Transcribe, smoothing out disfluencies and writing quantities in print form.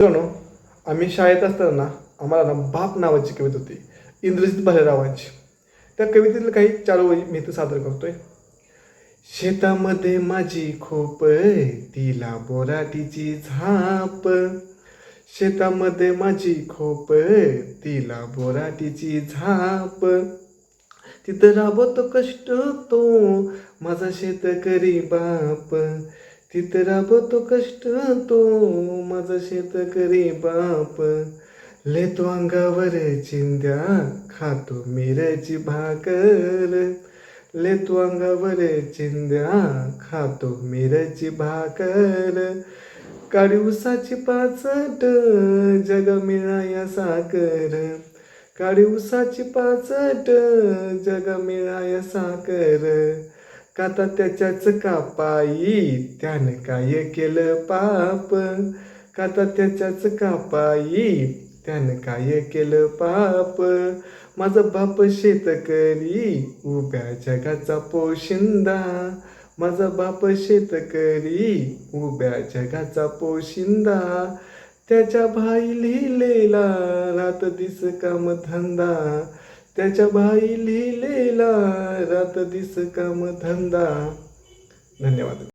मित्रांनो, आम्ही शाळेत असताना आम्हाला ना बाप नावाची कविता होती इंद्रजित भालेरावांची. त्या कवितेतील काही चार ओळी मी इथं सादर करतोय. शेतामध्ये माझी खोप, तिला बोराटीची झाप. शेतामध्ये माझी खोप, तिला बोराटीची झाप. तिथं राबवतो कष्ट तो माझा शेतकरी बाप. तिथं राबवतो कष्ट तो माझा शेतकरी बाप. लेतो अंगावर चिंध्या, खातो मिरची भाकर. लेतो अंगावर चिंध्या, खातो मिरची भाकर. काळी उसाची पाचट, जग मिळाया साकर. काळी उसाची पाचट, जग मिळाया साकर. काता त्याच्याच कापाई, त्यानं काय केलं पाप. काता त्याच्याच कापाई, त्यानं काय केलं पाप. माझा बाप शेतकरी, उभ्या जगाचा पोशिंदा. माझा बाप शेतकरी, उभ्या जगाचा पोशिंदा. त्याच्या भाई लिहिलेला रात दिस काम धंदा. त्याच्या भाई लिहिलेला रात दिस काम धंदा. धन्यवाद.